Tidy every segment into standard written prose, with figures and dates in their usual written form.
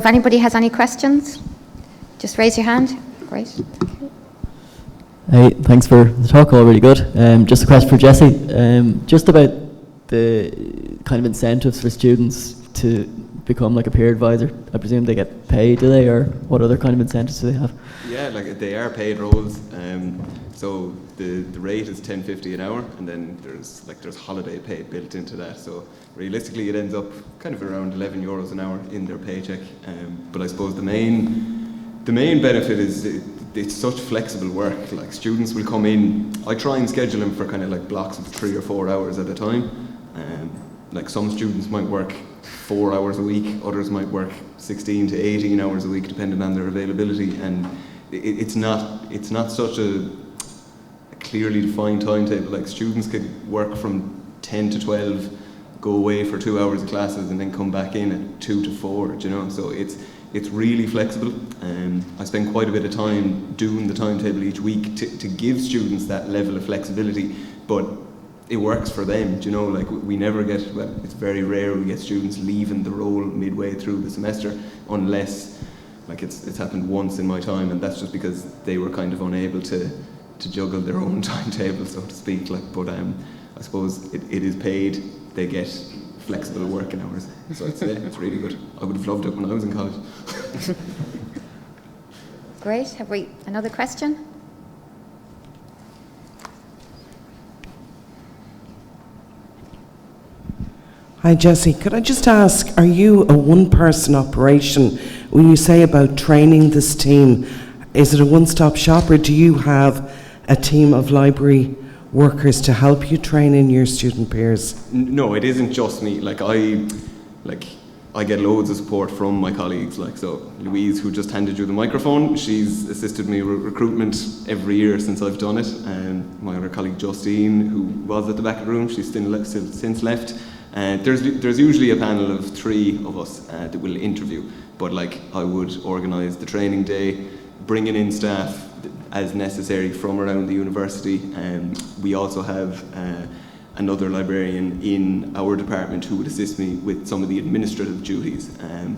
If anybody has any questions, just raise your hand. Great. Hey, thanks for the talk, all really good. Just a question for Jesse, just about the kind of incentives for students to become like a peer advisor. I presume they get paid, do they, or what other kind of incentives do they have? Yeah, like they are paid roles. So the rate is $10.50 an hour, and then there's holiday pay built into that. So realistically, it ends up kind of around €11 an hour in their paycheck. But I suppose the main benefit is it's such flexible work. Like students will come in. I try and schedule them for kind of like blocks of 3 or 4 hours at a time. Like some students might work 4 hours a week, others might work 16 to 18 hours a week, depending on their availability. And it's not such a clearly defined timetable. Like students could work from 10 to 12, go away for 2 hours of classes, and then come back in at 2 to 4. You know, so it's really flexible. I spend quite a bit of time doing the timetable each week to give students that level of flexibility, but it works for them. You know, like we never get, well, it's very rare we get students leaving the role midway through the semester, unless, like it's happened once in my time, and that's just because they were kind of unable to juggle their own timetable, so to speak. Like, but I suppose it is paid. They get flexible working hours, so it's really good. I would have loved it when I was in college. Great. Have we another question? Hi Jesse, could I just ask, are you a one-person operation? When you say about training this team, is it a one-stop shop, or do you have a team of library workers to help you train in your student peers? No, it isn't just me. I get loads of support from my colleagues. Like, so Louise, who just handed you the microphone, she's assisted me with recruitment every year since I've done it. And my other colleague Justine, who was at the back of the room, she's since left. There's usually a panel of 3 of us that will interview, but like I would organise the training day, bringing in staff as necessary from around the university. We also have another librarian in our department who would assist me with some of the administrative duties,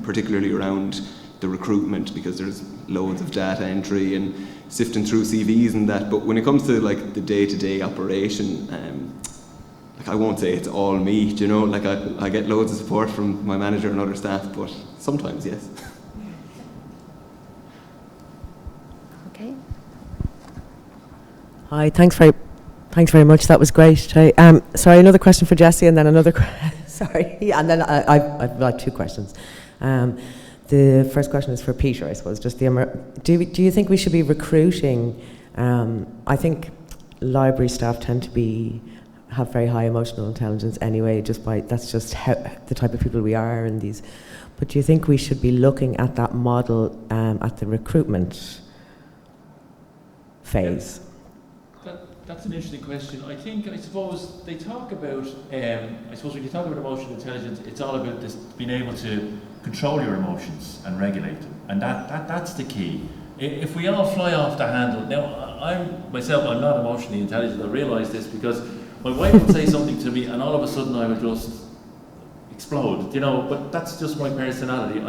particularly around the recruitment, because there's loads of data entry and sifting through CVs and that. But when it comes to like the day-to-day operation, like I won't say it's all me, you know, like I get loads of support from my manager and other staff, but sometimes, yes. Okay. Hi, thanks very much. That was great. Sorry, another question for Jesse, and then another. Sorry, yeah, and then I've got 2 questions. The first question is for Peter, I suppose. Just do you think we should be recruiting? I think library staff tend to have very high emotional intelligence anyway. That's just how the type of people we are in these. But do you think we should be looking at that model at the recruitment phase? That's an interesting question. I suppose they talk about, when you talk about emotional intelligence, it's all about this being able to control your emotions and regulate them. And that's the key. If we all fly off the handle, now I'm not emotionally intelligent. I realise this because my wife would say something to me and all of a sudden I would just explode, you know, but that's just my personality.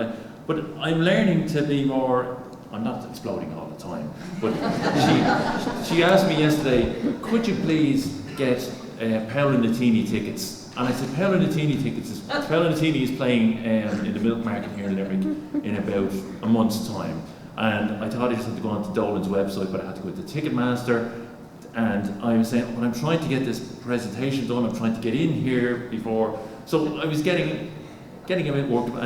But I'm learning to be more. I'm not exploding all the time, but she asked me yesterday, could you please get Paolo Nutini tickets? And I said, Paolo Nutini tickets, Paolo Nutini is playing in the Milk Market here in Limerick in about a month's time. And I thought I just had to go onto Dolan's website, but I had to go to Ticketmaster. And I was saying, well, I'm trying to get this presentation done, I'm trying to get in here before. So I was getting a bit worked up,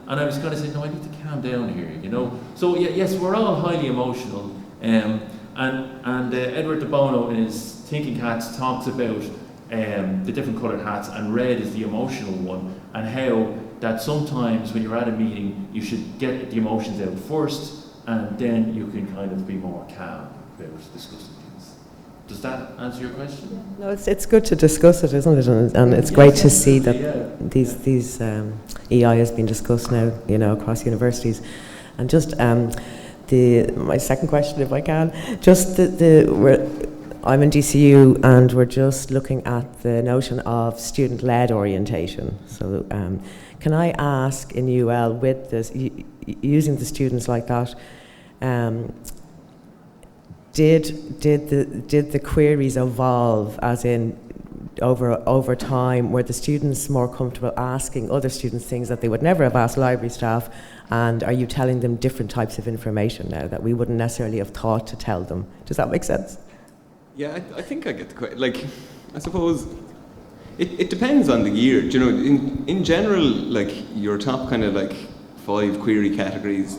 and I was kind of saying, no, I need to calm down here, you know. So yes, we're all highly emotional, and Edward de Bono in his Thinking Hats talks about the different coloured hats, and red is the emotional one, and how that sometimes when you're at a meeting, you should get the emotions out first, and then you can kind of be more calm about discussing things. Does that answer your question? Yeah. No, it's good to discuss it, isn't it? And it's great to see that these EI has been discussed now, you know, across universities. And just my second question, if I can, just I'm in DCU and we're just looking at the notion of student-led orientation. So can I ask in UL with this, using the students like that, did the queries evolve, as in over time? Were the students more comfortable asking other students things that they would never have asked library staff? And are you telling them different types of information now that we wouldn't necessarily have thought to tell them? Does that make sense? Yeah, I think I get the question. Like, I suppose it depends on the year. Do you know, in general, like your top kind of like 5 query categories,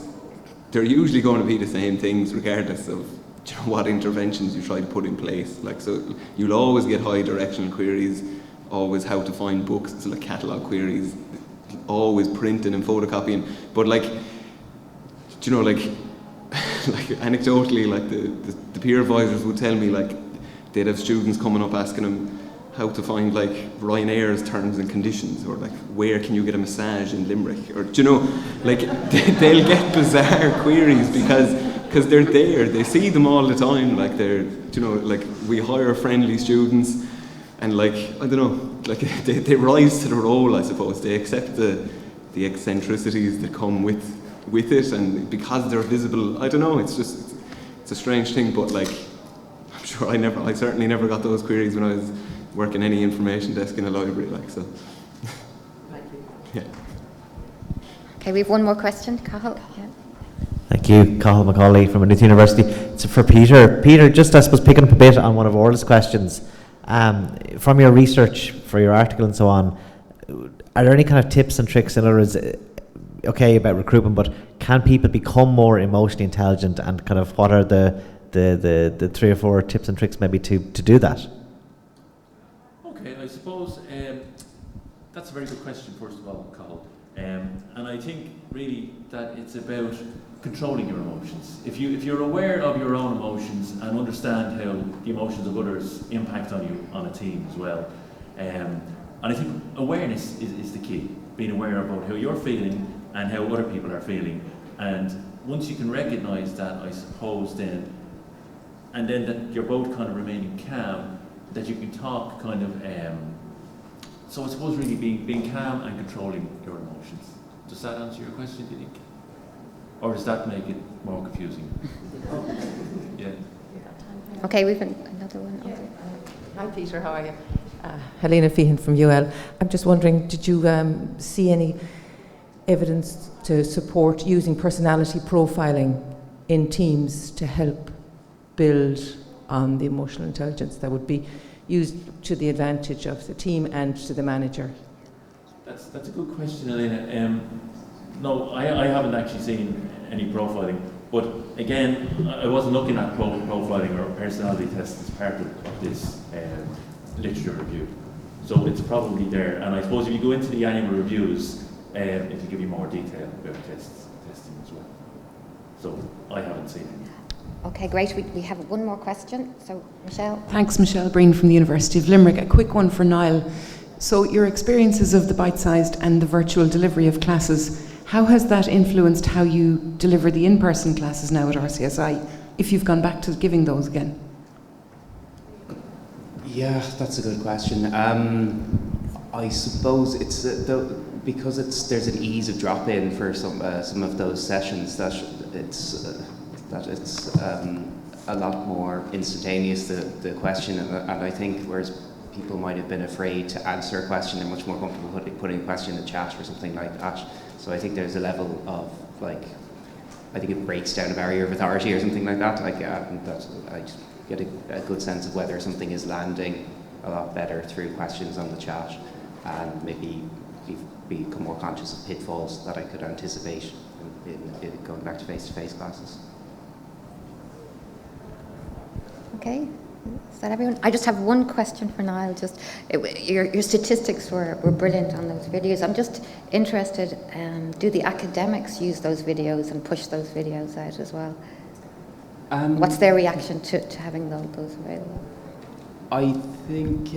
they're usually going to be the same things regardless of, do you know, what interventions you try to put in place. Like, so you'll always get high directional queries, always how to find books, so like catalogue queries, always printing and photocopying. But like, do you know, like like anecdotally, like the peer advisors would tell me, like, they'd have students coming up asking them how to find like Ryanair's terms and conditions, or like where can you get a massage in Limerick, or, do you know, like they'll get bizarre queries because they're there, they see them all the time, like they're, do you know, like we hire friendly students, and like, I don't know, like they rise to the role, I suppose. They accept the eccentricities that come with it, and because they're visible, I don't know, it's a strange thing. But like, I'm sure I certainly never got those queries when I was working any information desk in a library, like, so. Thank you. Yeah. Okay, we have one more question. Conul? Yeah. Thank you, Conul Macaulay from Maynooth University. It's for Peter. Peter, just I suppose picking up a bit on one of Orla's questions, from your research for your article and so on, are there any kind of tips and tricks? In other words, okay, about recruitment, but can people become more emotionally intelligent, and kind of what are the 3 or 4 tips and tricks maybe to do that? Okay, I suppose that's a very good question, first of all, Conul. And I think really that it's about controlling your emotions. If you're aware of your own emotions and understand how the emotions of others impact on you on a team as well, and I think awareness is the key. Being aware about how you're feeling and how other people are feeling, and once you can recognise that, I suppose then, and then that you're both kind of remaining calm, that you can talk kind of, so I suppose really being calm and controlling your emotions. Does that answer your question, do you think? Or does that make it more confusing? Yeah. Okay, we've another one. Yeah. Hi Peter, how are you? Helena Feehan from UL. I'm just wondering, did you see any evidence to support using personality profiling in teams to help build on the emotional intelligence that would be used to the advantage of the team and to the manager? That's a good question, Elena. No, I haven't actually seen any profiling, but again, I wasn't looking at profiling or personality tests as part of this literature review. So it's probably there, and I suppose if you go into the annual reviews, it'll give you more detail about testing as well. So I haven't seen any. Okay, great. We have one more question. So, Michelle. Thanks, Michelle Breen from the University of Limerick. A quick one for Niall. So your experiences of the bite-sized and the virtual delivery of classes, how has that influenced how you deliver the in-person classes now at RCSI, if you've gone back to giving those again? Yeah, that's a good question. I suppose it's because there's an ease of drop-in for some of those sessions that it's a lot more instantaneous, the question, and I think whereas people might have been afraid to answer a question, they're much more comfortable putting a question in the chat or something like that. So I think there's a level of, like, I think it breaks down a barrier of authority or something like that. Like, that I get a good sense of whether something is landing a lot better through questions on the chat, and maybe become more conscious of pitfalls that I could anticipate in going back to face-to-face classes. Okay, is that everyone? I just have one question for Niall. Just your statistics were brilliant on those videos. I'm just interested, do the academics use those videos and push those videos out as well? What's their reaction to having those available? I think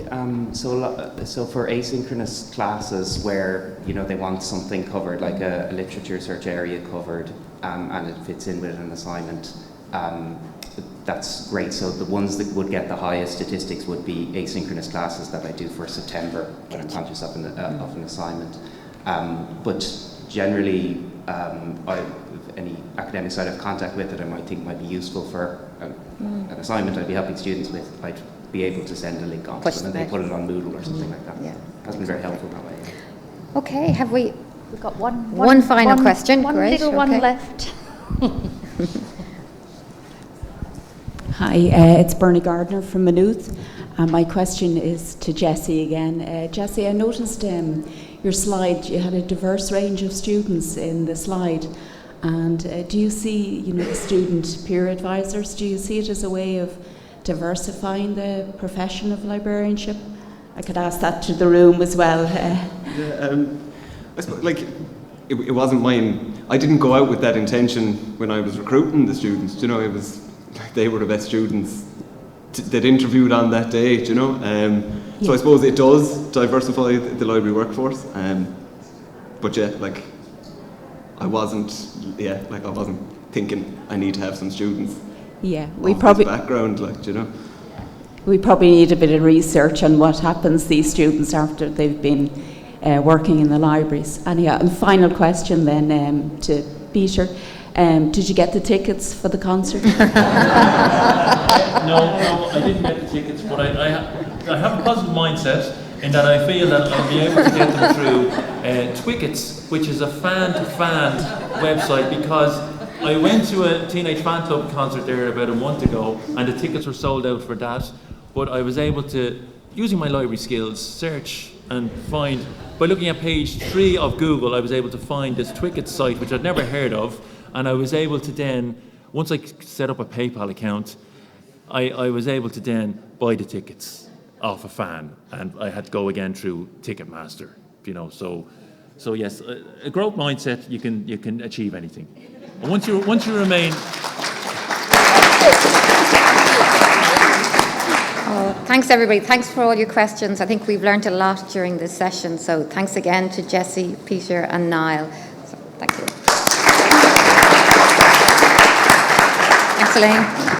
so for asynchronous classes where they want something covered, like a literature search area covered, and it fits in with an assignment, that's great. So the ones that would get the highest statistics would be asynchronous classes that I do for September when I'm conscious of an assignment. But generally, any academics I'd have contact with that I might think might be useful for an assignment I'd be helping students with, I'd be able to send a link on to them and they put it on Moodle or something like that. Yeah. That's been very helpful that way. Okay, have we We've got one final question? One Great, little one okay. left. Hi, it's Bernie Gardner from Maynooth. My question is to Jessie again. Jessie, I noticed your slide, you had a diverse range of students in the slide. And do you see, the student peer advisors, do you see it as a way of diversifying the profession of librarianship? I could ask that to the room as well. I suppose, it wasn't mine. I didn't go out with that intention when I was recruiting the students. It was they were the best students that interviewed on that day. So I suppose it does diversify the library workforce. But I wasn't thinking I need to have some students. Yeah, we probably background, We probably need a bit of research on what happens to these students after they've been working in the libraries. And final question then to Peter. Did you get the tickets for the concert? No, I didn't get the tickets, but I have a positive mindset in that I feel that I'll be able to get them through Twickets, which is a fan-to-fan website, because I went to a Teenage Fan Club concert there about a month ago, and the tickets were sold out for that, but I was able to, using my library skills, search and find, by looking at page 3 of Google, I was able to find this Twickets site, which I'd never heard of, and I was able to then, once I set up a PayPal account, I was able to then buy the tickets off a fan, and I had to go again through Ticketmaster, so yes, a growth mindset, you can achieve anything. And once you remain. Thanks everybody, thanks for all your questions. I think we've learned a lot during this session, so thanks again to Jessie, Peter and Niall. So, thank you. Thanks, Elaine.